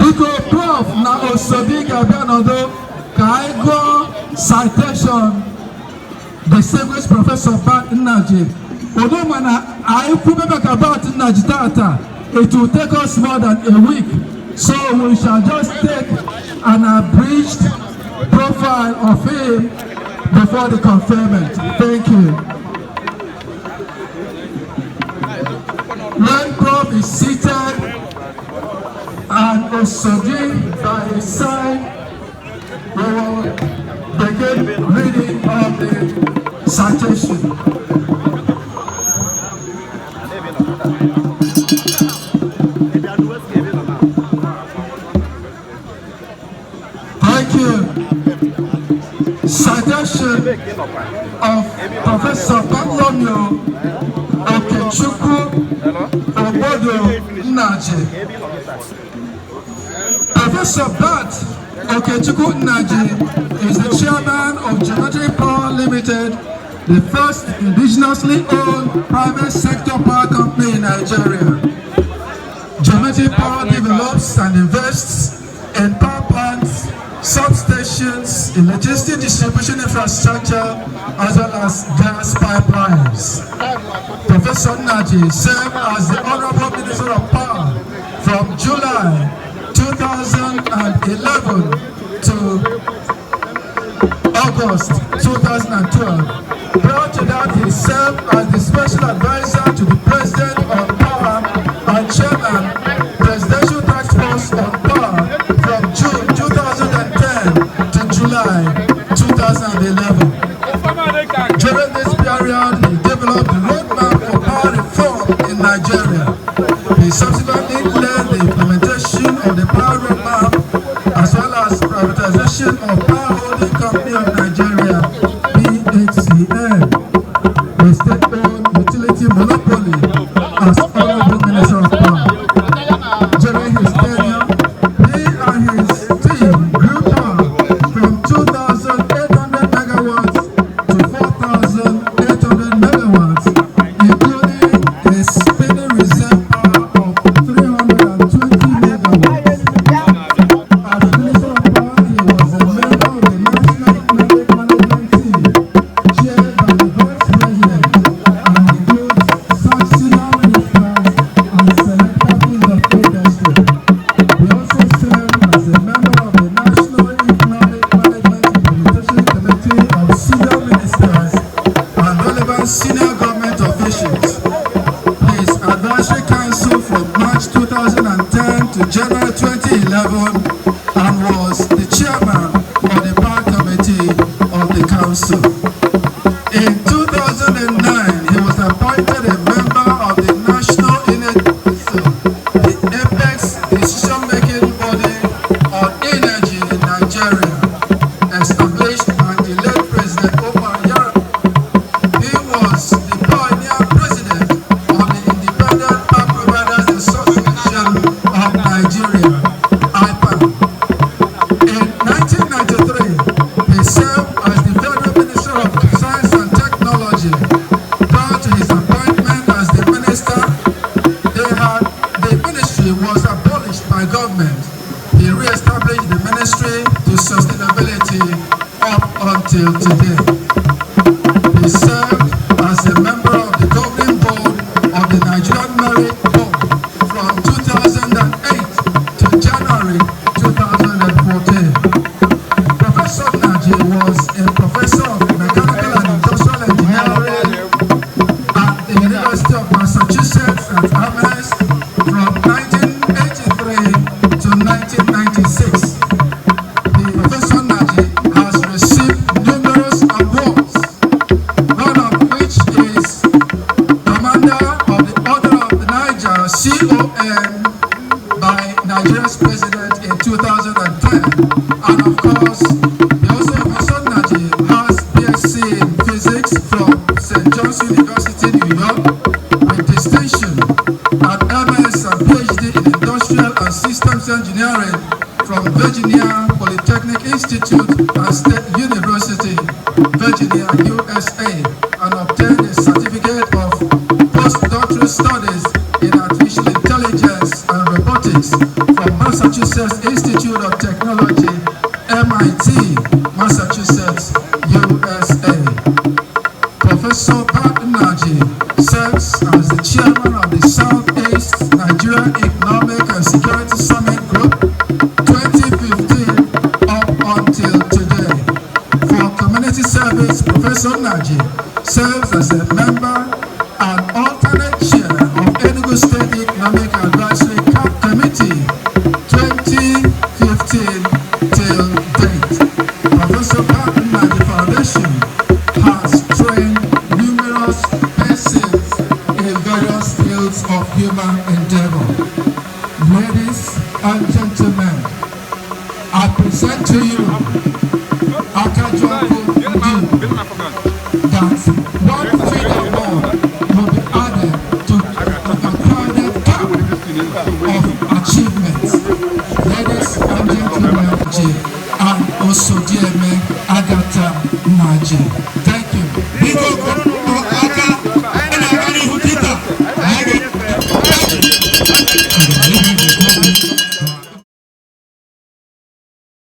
Biko Prof na Osodi Gabianodo Kaigo citation distinguished Professor Bat Nnaji. Odomana Aikubebek about Nnaji Tata. It will take us more than a week, so we shall just take an abridged profile of him before the conferment. Thank you. When Prof is seated and Osodi by his side, we will begin reading of the citation. Thank you. Citation of Professor Bartholomew Okechukwu Obodo Nnaji. Professor Bat Okechukwu Nnaji is the chairman of Geometry Power Limited, the first indigenously owned private sector power company in Nigeria. Geometry Power develops and invests in power plants, substations, electricity distribution infrastructure, as well as gas pipelines. Professor Nnaji served as the Honorable Minister of Power from July 2011 to August 2012. Prior to that, he served as the Special Advisor to the President on Power and Chairman, Presidential Task Force on Power from June 2010 to July 2011. During this period, he developed the roadmap for power reform in Nigeria. He subsequently led the implementation of the power roadmap as well as privatization of Power Holding Company of Nigeria, PHCN, a state-owned utility monopoly, as Honorable Minister of Power. During his tenure, he and his team grew power from 2,800 megawatts to 4,800 megawatts, including a spinning reserve power of 320 megawatts. As Minister of Power, he was a member of the National Economic Management Team, chaired by the Vice President, and includes such senior ministers and select captains of industry. He also served as a member of the National Economic Management Implementation Committee of senior ministers and relevant senior government officials. His advisory council from March 2010 to January 2011, and was the chairman of the Power Committee of the council. In 2009, he was appointed a member of the National Energy Council, the apex decision-making body on energy in Nigeria, established by the late President Omar Yar'Adua. He was the pioneer president of the Independent Power Providers Association of Nigeria, IPAN. In 1993, he served as the Federal Minister of Science and Technology. Prior to his appointment as the minister, the ministry was abolished by government. He re-established the Ministry to Sustainability up until today. He served as a member of the governing board of the Nigerian Merit Board from 2008 to January 2014. Professor Nnaji was a professor of mechanical and industrial engineering at the University of Massachusetts at Amherst from 1983 to 1996. Professor Nnaji has received numerous awards, one of which is Commander of the Order of the Niger, CON, by Nigeria's President in 2010. And of course, Professor Nnaji has BSc in Physics from St. John's University, New York, with distinction, and MS and PhD in Industrial and Systems Engineering from Virginia Polytechnic Institute and State University, Virginia, USA, and obtained a certificate of postdoctoral studies in artificial intelligence and robotics from Massachusetts Institute of Technology, MIT, Massachusetts, USA. Professor Pat Naji serves as the chairman of the Southeast Nigeria Economic and Security Summit Group 2015 up until today. For community service, Professor Naji serves as a member and alternate chair of Enugu State Economic Advisory Committee 2015 till date. Professor Pat Naji Foundation has trained numerous persons in various fields of human endeavor. Ladies and gentlemen, I present to you Akajuaku Ndu, that one feet of more will be added to a crowded camp of achievements. Ladies and gentlemen, and also dear me, Agatha Naji. Thank you.